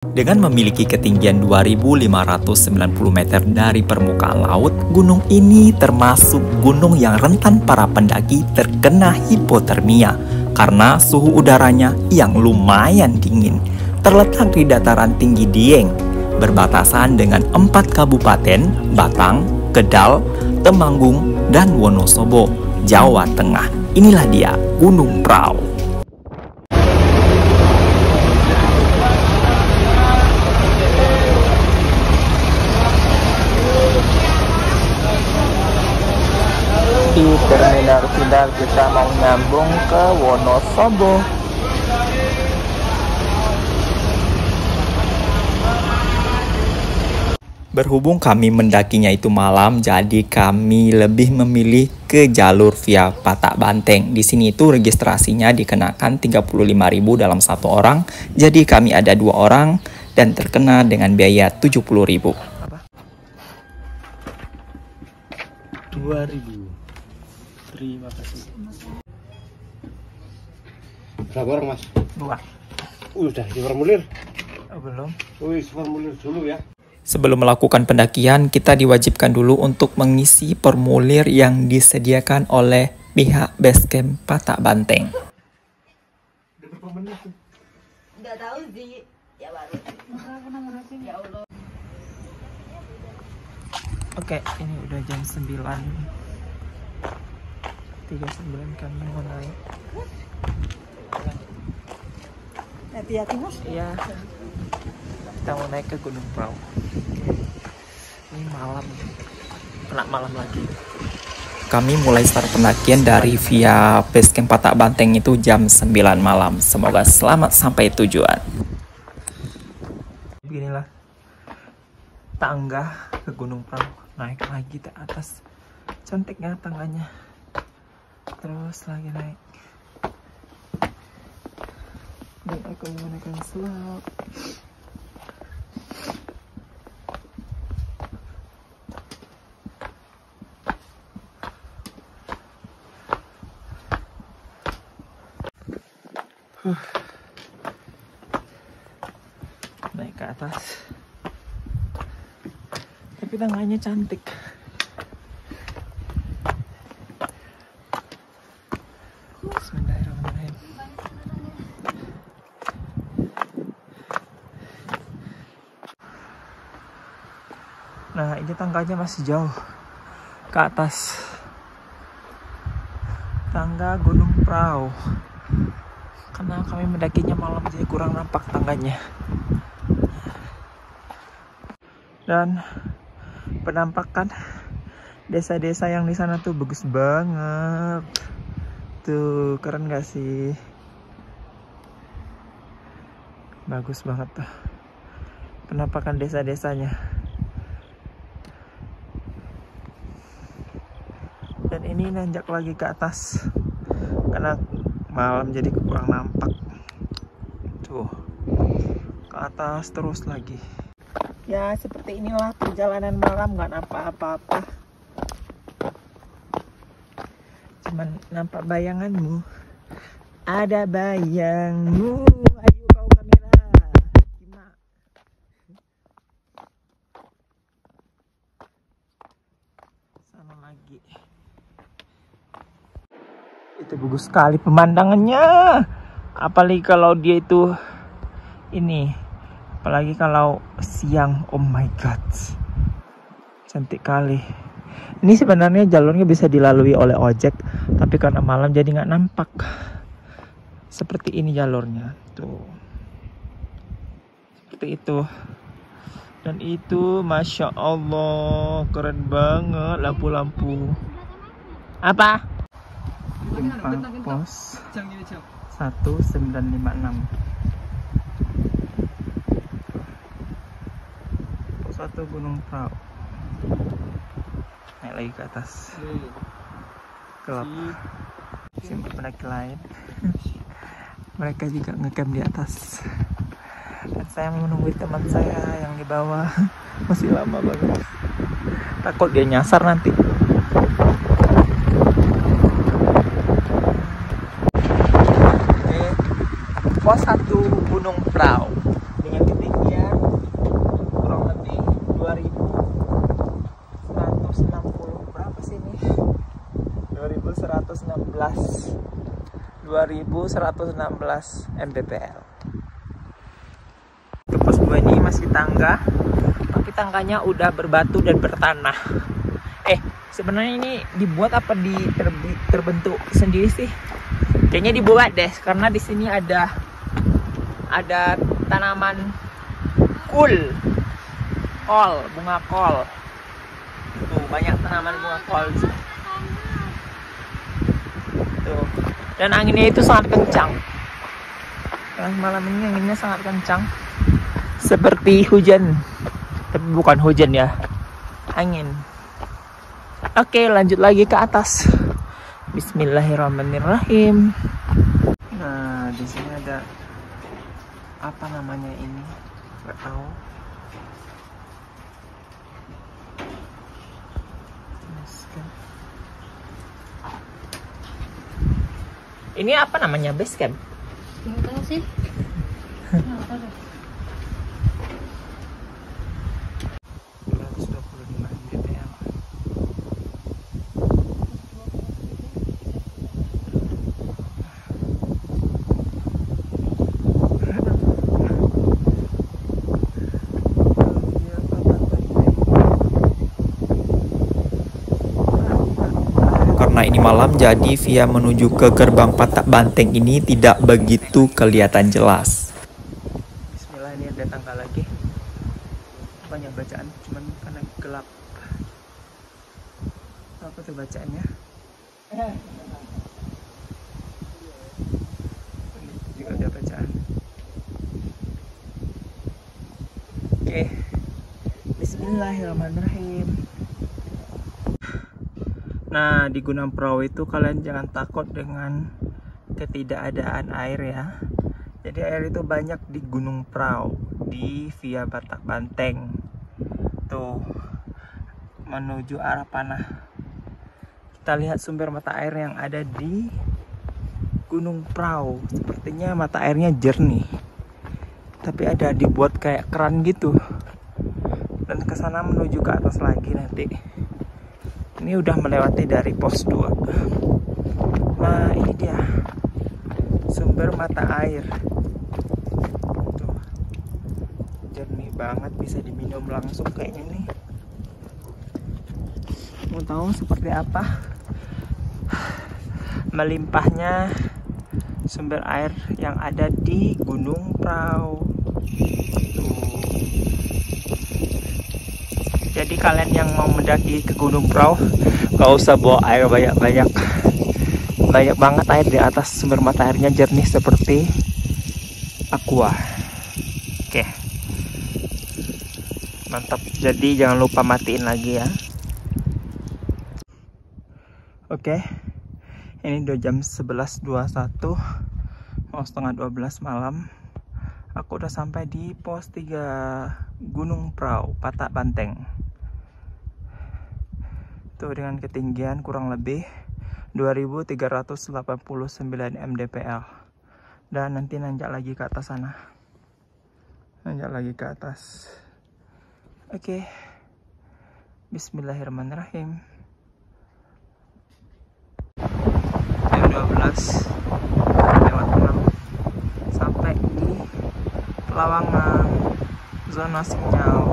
Dengan memiliki ketinggian 2.590 meter dari permukaan laut, gunung ini termasuk gunung yang rentan para pendaki terkena hipotermia karena suhu udaranya yang lumayan dingin. Terletak di dataran tinggi Dieng, berbatasan dengan 4 kabupaten Batang, Kedal, Temanggung, dan Wonosobo, Jawa Tengah. Inilah dia Gunung Prau. Di terminal final kita mau nyambung ke Wonosobo. Berhubung kami mendakinya itu malam, jadi kami lebih memilih ke jalur via Patak Banteng. Di sini itu registrasinya dikenakan 35.000 dalam satu orang. Jadi kami ada 2 orang dan terkena dengan biaya 70.000. 2.000. Terima kasih. Berapa orang, Mas? 2. Udah di formulir? Belum. Wih, formulir dulu ya. Sebelum melakukan pendakian, kita diwajibkan dulu untuk mengisi formulir yang disediakan oleh pihak Basecamp Patak Banteng. Nggak tahu sih, ya baru. Ya Allah. Oke, ini udah jam 9.39 kami mau naik. Hati-hati Mas. Iya. Kita mau naik ke Gunung Prau. Ini malam, kena malam lagi. Kami mulai start pendakian dari via Basecamp Patak Banteng itu jam 9 malam. Semoga selamat sampai tujuan. Beginilah tangga ke Gunung Prau. Naik lagi ke atas. Cantiknya tangganya. Terus lagi naik. Dan aku menggunakan selop. Naik ke atas, tapi tangganya cantik. Bismillahirrahmanirrahim. Nah, ini tangganya masih jauh ke atas. Tangga Gunung Prau. Karena kami mendakinya malam jadi kurang nampak tangganya. Dan penampakan desa-desa yang di sana tuh bagus banget. Tuh, keren gak sih? Bagus banget tuh penampakan desa-desanya. Dan ini nanjak lagi ke atas karena malam jadi kurang nampak. Tuh, ke atas terus lagi. Ya, seperti inilah perjalanan malam, nggak nampak apa-apa. Cuman nampak bayanganmu. Ada bayangmu. Ayo kau kamera. Simak. Sana lagi. Itu bagus sekali pemandangannya. Apalagi kalau dia itu ini. Apalagi kalau siang. Oh my god. Cantik kali. Ini sebenarnya jalurnya bisa dilalui oleh ojek, tapi karena malam jadi nggak nampak. Seperti ini jalurnya. Tuh. Seperti itu. Dan itu Masya Allah. Keren banget lampu-lampu. Apa? Gempa pos 1956. Pos 1 Gunung Prau. Naik lagi ke atas. Gelap. Simpan pendaki lain. Mereka juga ngecamp di atas. Dan saya menunggu teman saya yang di bawah. Masih lama banget. Takut dia nyasar nanti. Pos 1 Gunung Prau dengan ketinggian mdpl. Ke pos 2 ini masih tangga, tapi tangganya udah berbatu dan bertanah. Sebenarnya ini dibuat apa terbentuk sendiri sih? Kayaknya dibuat deh, karena di sini ada tanaman kol, bunga kol. Tuh, banyak tanaman bunga kol. Tuh. Dan anginnya itu sangat kencang. Malam ini anginnya sangat kencang. Seperti hujan. Tapi bukan hujan ya. Angin. Oke, lanjut lagi ke atas. Bismillahirrahmanirrahim. Nah, di sini ada apa namanya ini? Nggak tahu. Ini apa namanya, base camp? Nggak tahu sih. Nggak tahu. 225 mdpl. Karena ini malam, jadi via menuju ke gerbang Patak Banteng ini tidak begitu kelihatan jelas. Bismillah, ini ada tangga lagi. Banyak bacaan, cuman karena gelap. Apa tuh bacaannya? Ini juga ada bacaan. Oke. Bismillahirrahmanirrahim. Nah, di Gunung Prau itu kalian jangan takut dengan ketidakadaan air ya. Jadi air itu banyak di Gunung Prau, di via Patak Banteng. Tuh, menuju arah panah. Kita lihat sumber mata air yang ada di Gunung Prau. Sepertinya mata airnya jernih. Tapi ada dibuat kayak keran gitu. Dan ke sana menuju ke atas lagi nanti. Ini udah melewati dari pos 2. Nah, ini dia sumber mata air. Tuh. Jernih banget, bisa diminum langsung kayaknya nih. Mau tahu seperti apa melimpahnya sumber air yang ada di Gunung Prau. Jadi kalian yang mau mendaki ke Gunung Prau, gak usah bawa air banyak-banyak. Banyak banget air di atas, sumber mata airnya jernih seperti aqua. Oke, mantap. Jadi jangan lupa matiin lagi ya. Oke, ini udah jam 11.21, mau setengah 12 malam. Aku udah sampai di pos 3 Gunung Prau, Patak Banteng. Tuh, dengan ketinggian kurang lebih 2389 mdpl. Dan nanti nanjak lagi ke atas sana. Nanjak lagi ke atas. Oke. Bismillahirrahmanirrahim. Jam 12 lewat 6 sampai di Pelawangan, zona sinyal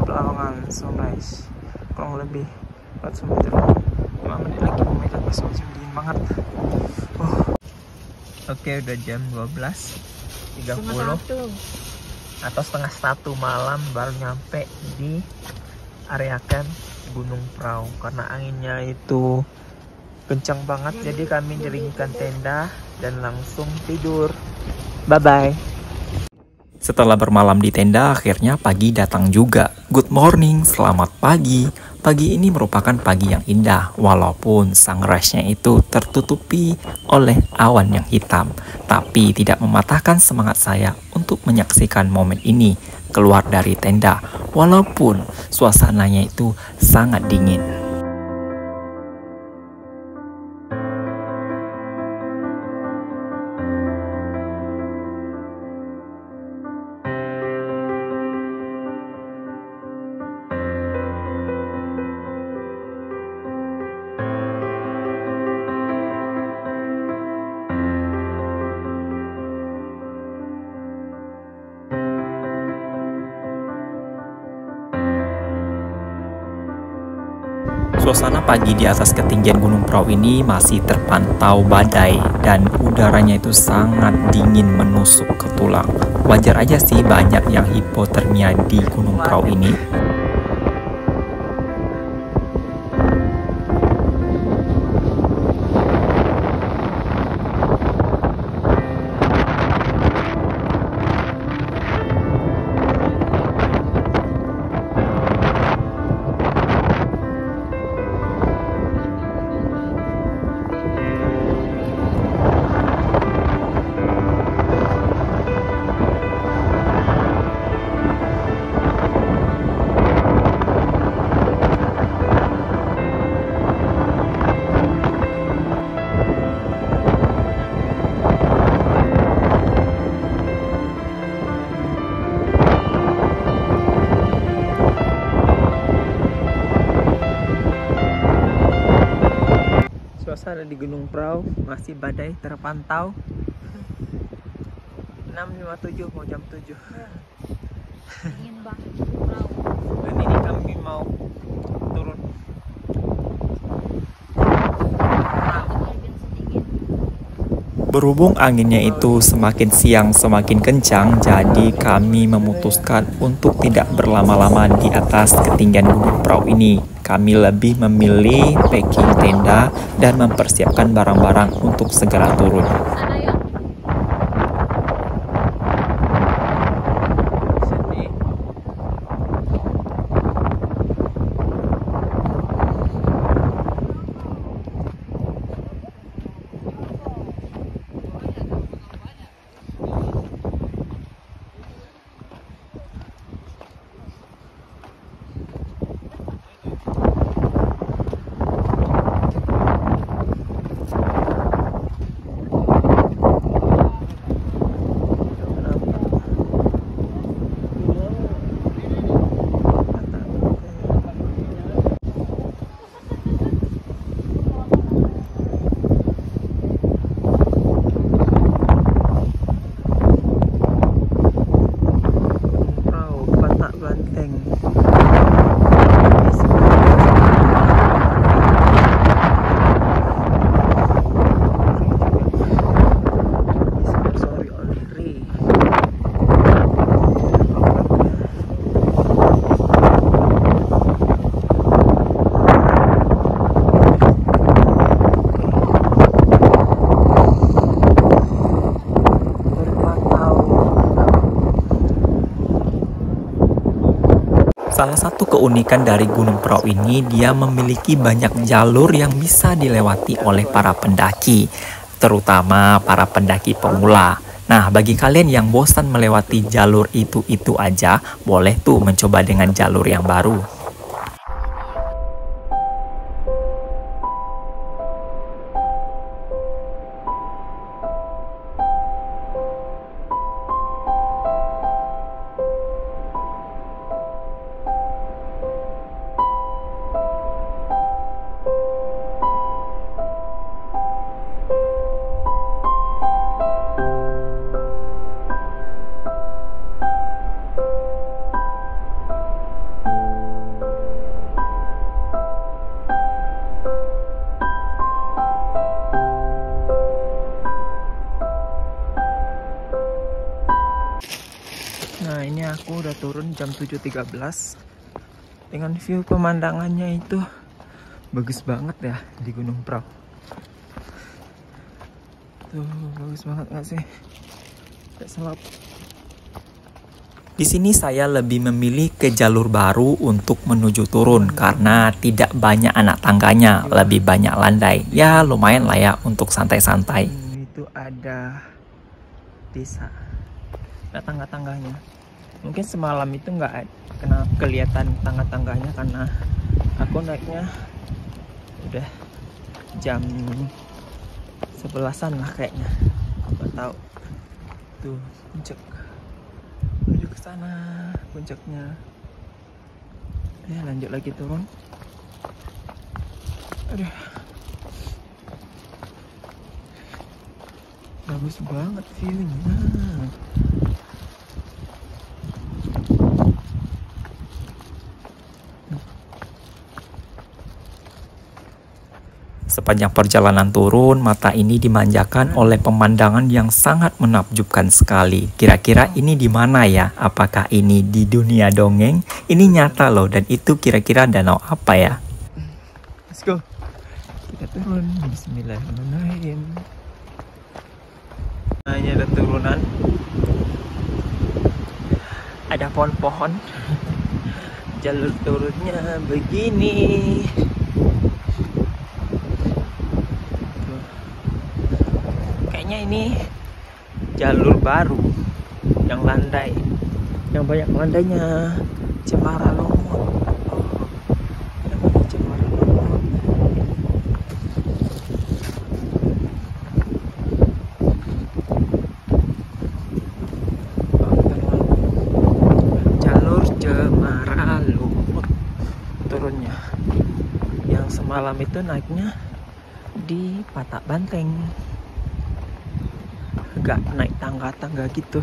Pelawangan Sunrise. Kurang lebih 4 meter. 5 menit lagi mau meja pas dingin banget. Oke, udah jam 12.30 atau setengah 1 malam baru nyampe di area camp Gunung Prau. Karena anginnya itu kencang banget, jadi kami dirigikan tenda dan langsung tidur. Bye bye. Setelah bermalam di tenda, akhirnya pagi datang juga. Good morning, selamat pagi. Pagi ini merupakan pagi yang indah, walaupun sunrise-nya itu tertutupi oleh awan yang hitam. Tapi tidak mematahkan semangat saya untuk menyaksikan momen ini keluar dari tenda, walaupun suasananya itu sangat dingin. Suasana pagi di atas ketinggian Gunung Prau ini masih terpantau badai dan udaranya itu sangat dingin menusuk ke tulang. Wajar aja sih banyak yang hipotermia di Gunung Prau ini. Suasana di Gunung Prau masih badai terpantau. 6.57 mau jam 7. Dingin banget Prau. Dan ini kami mau turun. Berhubung anginnya itu semakin siang semakin kencang, jadi kami memutuskan untuk tidak berlama-lama di atas ketinggian Gunung Prau ini. Kami lebih memilih packing tenda dan mempersiapkan barang-barang untuk segera turun. Sana yuk. Salah satu keunikan dari Gunung Prau ini, dia memiliki banyak jalur yang bisa dilewati oleh para pendaki, terutama para pendaki pemula. Nah, bagi kalian yang bosan melewati jalur itu aja, boleh tuh mencoba dengan jalur yang baru. Nah, ini aku udah turun jam 7.13 dengan view pemandangannya itu bagus banget ya di Gunung Prau. Tuh, bagus banget nggak sih? Kayak selap. Di sini saya lebih memilih ke jalur baru untuk menuju turun karena tidak banyak anak tangganya, lebih banyak landai. Ya lumayan lah ya untuk santai-santai. Itu ada desa, ada tangga-tangganya. Mungkin semalam itu nggak kena kelihatan tangga-tangganya karena aku naiknya udah jam 11-an lah kayaknya. Nggak tahu. Tuh puncak, menuju ke sana puncaknya. Ya lanjut lagi turun. Aduh, bagus banget view-nya. Sepanjang perjalanan turun, mata ini dimanjakan oleh pemandangan yang sangat menakjubkan sekali. Kira-kira ini di mana ya? Apakah ini di dunia dongeng? Ini nyata loh, dan itu kira-kira danau apa ya? Let's go. Kita turun. Bismillahirrahmanirrahim. Nah, ini ada turunan. Ada pohon-pohon. Jalur turunnya begini. Kayaknya ini jalur baru yang landai, yang banyak landainya. Cemara Lumut. Namanya Cemara Lumut. Jalur Cemara Lumut turunnya. Yang semalam itu naiknya di Patak Banteng. Gak naik tangga-tangga gitu.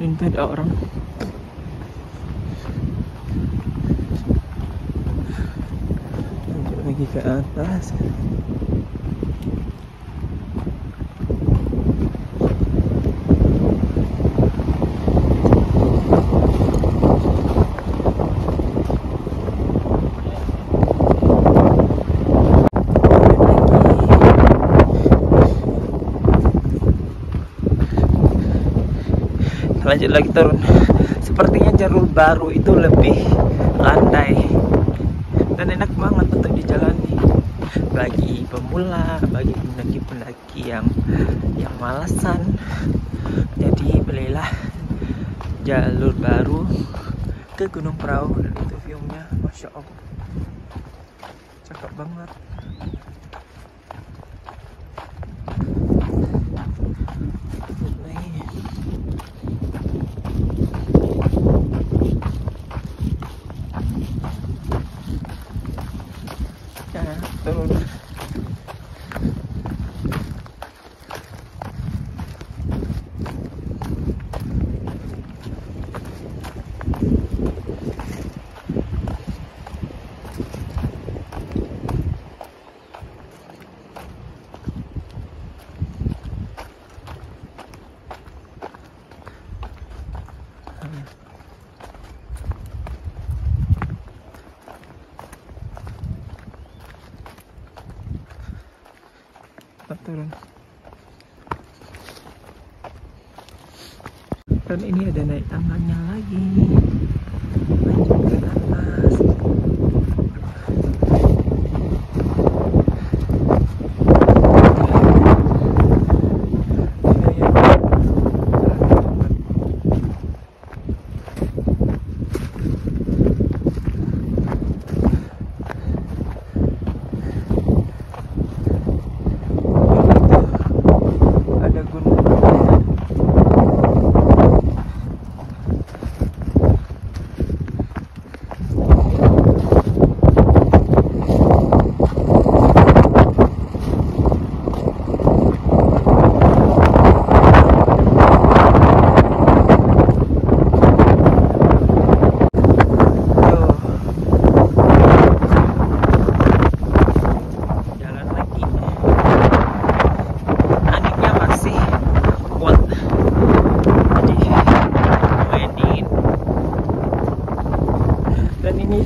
Ini tuh ada orang. Lanjut lagi ke atas. Lanjut lagi turun. Sepertinya jalur baru itu lebih landai dan enak banget untuk dijalani bagi pemula, bagi pendaki-pendaki yang malasan. Jadi belilah jalur baru ke Gunung Prau, dan itu view-nya Masya Allah cakep banget. Turun. Turun. Dan ini ada naik tangganya lagi. Lanjut ke atas.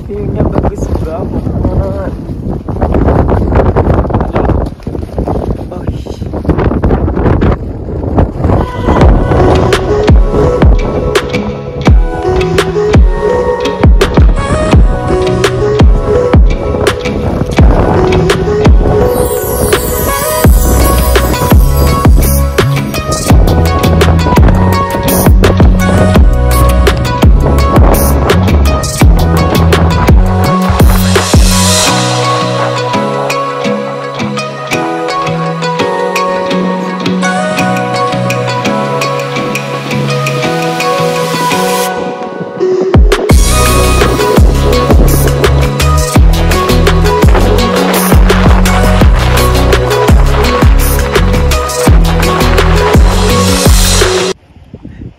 View-nya bagus banget.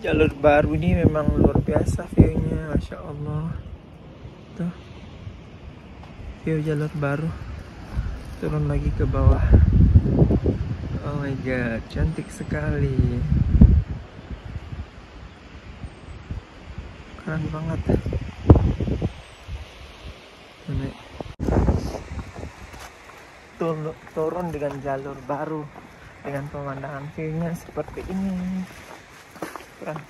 Jalur baru ini memang luar biasa view-nya, Masya Allah. Tuh. view jalur baru. Turun lagi ke bawah. Oh my god, cantik sekali. Keren banget. Ini turun dengan jalur baru dengan pemandangan view-nya seperti ini. Keren.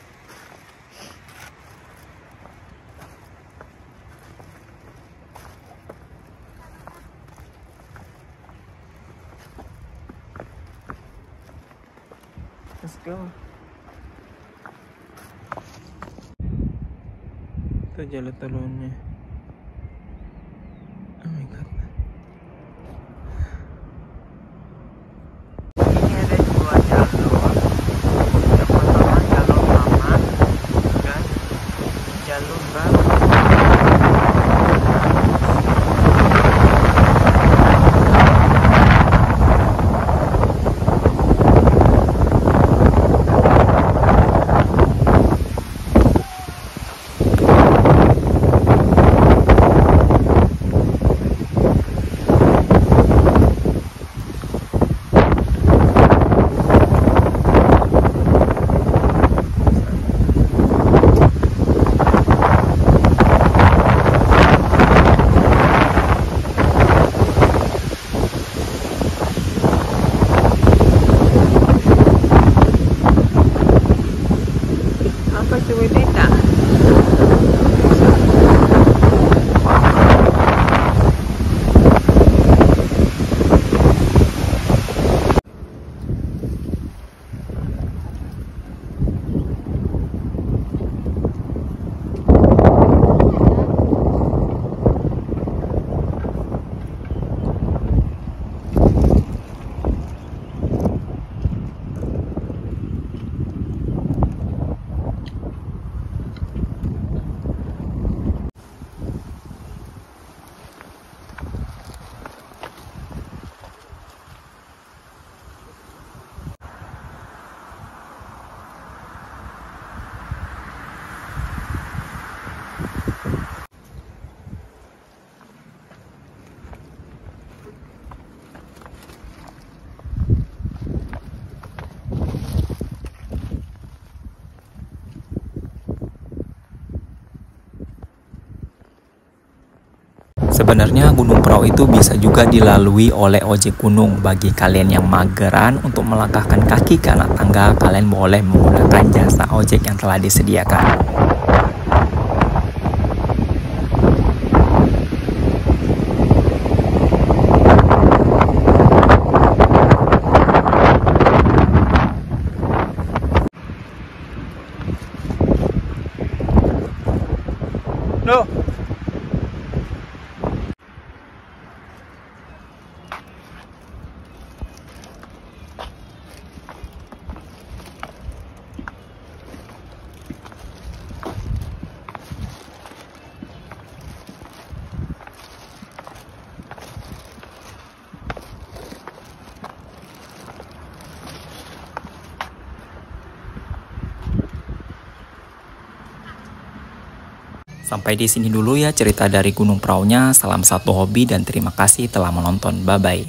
Let's go. Itu jalur turunnya. Oh my god. Ini ada dua jalur. Yang pertama jalur lama dan jalur baru. Apa itu Wedeta? Sebenarnya Gunung Prau itu bisa juga dilalui oleh ojek gunung. Bagi kalian yang mageran untuk melangkahkan kaki ke anak tangga, kalian boleh menggunakan jasa ojek yang telah disediakan. Loh. Sampai di sini dulu ya cerita dari Gunung Praunya. Salam satu hobi dan terima kasih telah menonton. Bye bye.